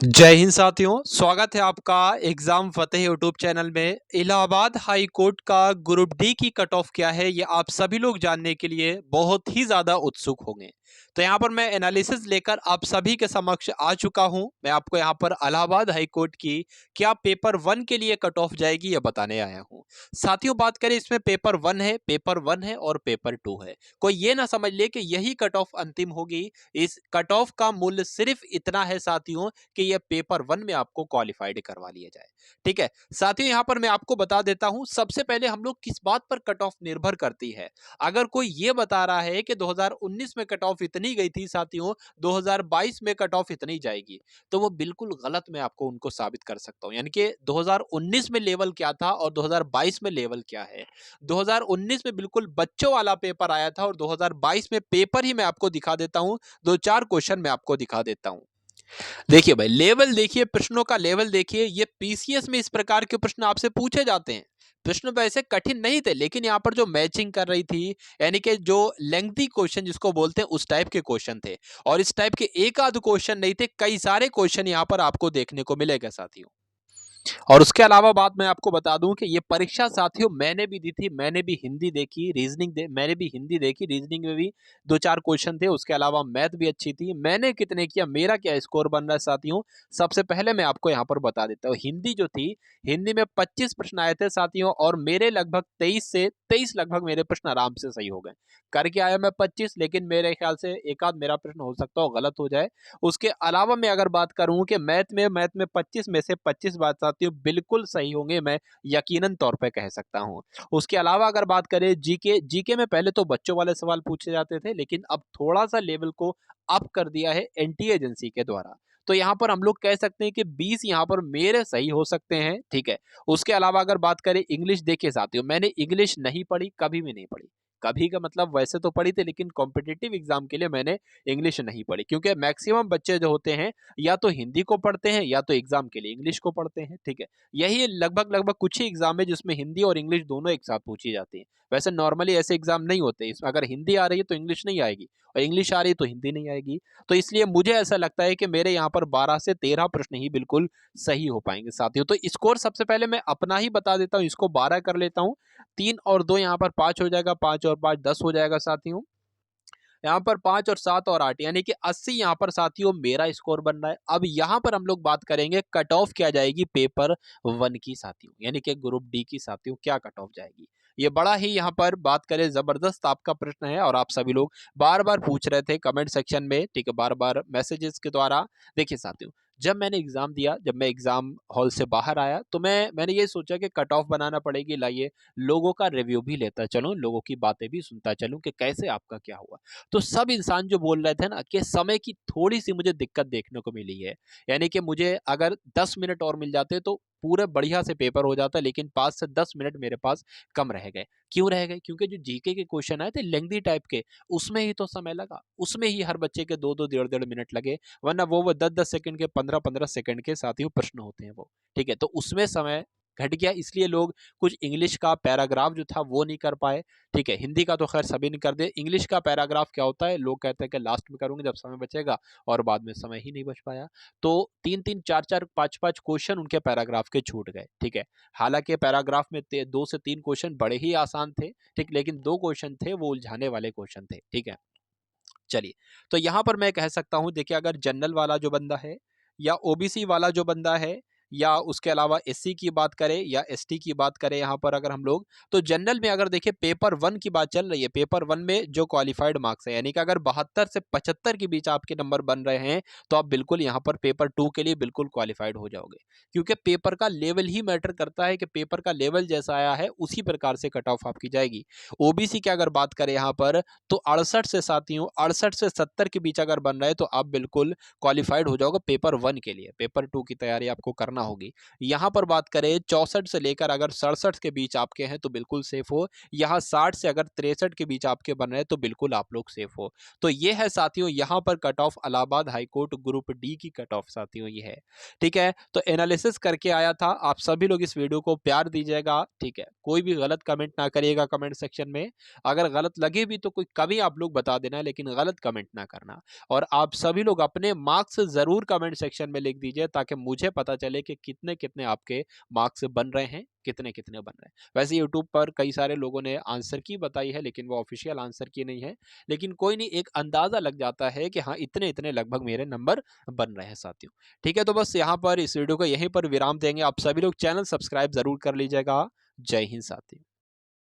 जय हिंद साथियों, स्वागत है आपका एग्जाम फतेह यूट्यूब चैनल में। इलाहाबाद हाई कोर्ट का ग्रुप डी की कट ऑफ क्या है, ये आप सभी लोग जानने के लिए बहुत ही ज्यादा उत्सुक होंगे। तो यहाँ पर मैं एनालिसिस लेकर आप सभी के समक्ष आ चुका हूं। मैं आपको यहाँ पर इलाहाबाद हाई कोर्ट की क्या पेपर वन के लिए कट ऑफ जाएगी ये बताने आया हूँ। साथियों, बात करें इसमें पेपर वन है और पेपर टू है। कोई ये ना समझ ले कि यही कट ऑफ अंतिम होगी। इस कट ऑफ का मूल्य सिर्फ इतना है साथियों कि ये पेपर वन में आपको क्वालिफाइड करवा लिया जाए। ठीक है साथियों, यहां पर मैं आपको बता देता हूं सबसे पहले हम लोग किस बात पर कट ऑफ निर्भर करती है। अगर कोई ये बता रहा है कि 2019 में कट ऑफ इतनी गई थी साथियों, 2022 में कट ऑफ इतनी जाएगी, तो वो बिल्कुल गलत मैं आपको उनको साबित कर सकता हूं। यानी कि 2019 में लेवल क्या था और 2022 में लेवल क्या है। 2019 में बिल्कुल बच्चों वाला पेपर आया था और 2022 में पेपर ही मैं आपको दिखा देता हूं। दो चार क्वेश्चन मैं आपको दिखा देता हूं। देखिए भाई, लेवल देखिए, प्रश्नों का लेवल देखिए। ये पीसीएस में इस प्रकार के प्रश्न आपसे पूछे जाते हैं। प्रश्न वैसे कठिन नहीं थे, लेकिन यहाँ पर जो मैचिंग कर रही थी, यानी कि जो लेंथी क्वेश्चन जिसको बोलते हैं, उस टाइप के क्वेश्चन थे। और इस टाइप के एक आध क्वेश्चन नहीं थे, कई सारे क्वेश्चन यहाँ पर आपको देखने को मिलेगा साथियों। और उसके अलावा बात मैं आपको बता दूं कि ये परीक्षा साथियों मैंने भी दी थी। मैंने भी हिंदी देखी, मैंने भी हिंदी देखी, रीजनिंग में भी दो चार क्वेश्चन थे। उसके अलावा मैथ भी अच्छी थी। मैंने कितने किया, मेरा क्या स्कोर बन रहा है साथियों, सबसे पहले मैं आपको यहाँ पर बता देता हूँ। हिंदी जो थी, हिंदी में 25 प्रश्न आए थे साथियों, और मेरे लगभग 23 लगभग मेरे प्रश्न आराम से सही हो गए। करके आया मैं 25, लेकिन मेरे ख्याल से एक आध मेरा प्रश्न हो सकता हो गलत हो जाए। उसके अलावा मैं अगर बात करूं कि मैथ में 25 में से 25 बात साथियों बिल्कुल सही होंगे, मैं यकीनन तौर पे कह सकता हूं। उसके अलावा अगर बात करें जीके, जीके में पहले तो बच्चों वाले सवाल पूछे जाते थे, लेकिन अब थोड़ा सा लेवल को अप कर दिया है एनटीए एजेंसी के द्वारा। तो यहाँ पर हम लोग कह सकते हैं कि 20 यहाँ पर मेरे सही हो सकते हैं। ठीक है। उसके अलावा अगर बात करें इंग्लिश, देखिए साथियों, मैंने इंग्लिश नहीं पढ़ी, कभी भी नहीं पढ़ी। कभी का मतलब वैसे तो पढ़ी थी, लेकिन कॉम्पिटिटिव एग्जाम के लिए मैंने इंग्लिश नहीं पढ़ी, क्योंकि मैक्सिमम बच्चे जो होते हैं या तो हिंदी को पढ़ते हैं या तो एग्जाम के लिए इंग्लिश को पढ़ते हैं। ठीक है। यही लगभग लगभग कुछ ही एग्जाम है जिसमें हिंदी और इंग्लिश दोनों एक साथ पूछी जाती है। वैसे नॉर्मली ऐसे एग्जाम नहीं होते, इसमें अगर हिंदी आ रही है तो इंग्लिश नहीं आएगी, और इंग्लिश आ रही है तो हिंदी नहीं आएगी। तो इसलिए मुझे ऐसा लगता है कि मेरे यहाँ पर 12 से 13 प्रश्न ही बिल्कुल सही हो पाएंगे साथियों। तो स्कोर सबसे पहले मैं अपना ही बता देता हूँ, इसको 12 कर लेता हूँ। 3 और 2 यहाँ पर 5 हो जाएगा, 5 और 5 10 हो जाएगा साथियों। यहाँ पर 5 और 7 और 8 यानी कि 80 यहाँ पर साथियों मेरा स्कोर बन रहा है। अब यहाँ पर हम लोग बात करेंगे कट ऑफ क्या जाएगी पेपर वन की साथियों, यानी कि ग्रुप डी की साथियों, क्या कट ऑफ जाएगी। ये बड़ा ही यहाँ पर बात करें जबरदस्त आपका प्रश्न है, और आप सभी लोग बार बार पूछ रहे थे कमेंट सेक्शन में। ठीक है, बार बार मैसेजेस के द्वारा। देखिए साथियों, जब मैंने एग्जाम दिया, जब मैं एग्जाम हॉल से बाहर आया, तो मैंने ये सोचा कि कट ऑफ बनाना पड़ेगी। लाइए लोगों का रिव्यू भी लेता चलूं, लोगों की बातें भी सुनता चलूं कि कैसे आपका क्या हुआ। तो सब इंसान जो बोल रहे थे ना कि समय की थोड़ी सी मुझे दिक्कत देखने को मिली है। यानी कि मुझे अगर 10 मिनट और मिल जाते तो पूरे बढ़िया से पेपर हो जाता, लेकिन 5 से 10 मिनट मेरे पास कम रह गए। क्यों रह गए? क्योंकि जो जीके के क्वेश्चन आए थे लेंथी टाइप के, उसमें ही तो समय लगा, उसमें ही हर बच्चे के 2-2 डेढ़-डेढ़ मिनट लगे। वरना वो 10-10 सेकंड के, 15-15 सेकंड के साथियों प्रश्न होते हैं वो। ठीक है, तो उसमें समय घट गया, इसलिए लोग कुछ इंग्लिश का पैराग्राफ जो था वो नहीं कर पाए। ठीक है, हिंदी का तो खैर सभी ने कर दिया। इंग्लिश का पैराग्राफ क्या होता है, लोग कहते हैं कि लास्ट में करूंगे जब समय बचेगा, और बाद में समय ही नहीं बच पाया। तो 3-3 4-4 5-5 क्वेश्चन उनके पैराग्राफ के छूट गए। ठीक है, हालांकि पैराग्राफ में 2 से 3 क्वेश्चन बड़े ही आसान थे। ठीक, लेकिन 2 क्वेश्चन थे वो उलझाने वाले क्वेश्चन थे। ठीक है, चलिए, तो यहां पर मैं कह सकता हूं, देखिए अगर जनरल वाला जो बंदा है, या ओबीसी वाला जो बंदा है, या उसके अलावा एससी की बात करें या एसटी की बात करें, यहां पर अगर हम लोग, तो जनरल में अगर देखिए पेपर वन की बात चल रही है, पेपर वन में जो क्वालिफाइड मार्क्स है, यानी कि अगर 72 से 75 के बीच आपके नंबर बन रहे हैं, तो आप बिल्कुल यहां पर पेपर टू के लिए बिल्कुल क्वालिफाइड हो जाओगे। क्योंकि पेपर का लेवल ही मैटर करता है, कि पेपर का लेवल जैसा आया है उसी प्रकार से कट ऑफ आपकी जाएगी। ओबीसी की अगर बात करें यहाँ पर, तो 68 से साथियों 68 से 70 के बीच अगर बन रहा है, तो आप बिल्कुल क्वालिफाइड हो जाओगे पेपर वन के लिए। पेपर टू की तैयारी आपको करना करना होगी। यहाँ पर बात करें 64 से लेकर अगर 67 के बीच आपके हैं तो बिल्कुल सेफ हो। यहाँ 60 से अगर 63 के बीच आपके बन रहे हैं तो बिल्कुल आप लोग सेफ हो। तो ये है साथियों यहाँ पर cut off Allahabad high court group D की कट ऑफ साथियों ये है। ठीक है, तो एनालिसिस करके आया था। आप सभी लोग इस वीडियो को प्यार दीजिएगा। ठीक है, कोई भी गलत कमेंट ना करिएगा कमेंट सेक्शन में। अगर गलत लगे भी तो कोई कभी आप लोग बता देना, लेकिन गलत कमेंट ना करना। और आप सभी लोग अपने मार्क्स जरूर कमेंट सेक्शन में लिख दीजिए ताकि मुझे पता चले कि कितने कितने आपके मार्क्स बन रहे हैं, कितने कितने बन रहे हैं। वैसे यूट्यूब पर कई सारे लोगों ने आंसर की बताई है, लेकिन वो ऑफिशियल आंसर की नहीं है। लेकिन कोई नहीं, एक अंदाजा लग जाता है कि हाँ इतने इतने लगभग मेरे नंबर बन रहे हैं साथियों। ठीक है, तो बस यहाँ पर इस वीडियो को यहीं पर विराम देंगे। आप सभी लोग चैनल सब्सक्राइब जरूर कर लीजिएगा। जय हिंद साथियों।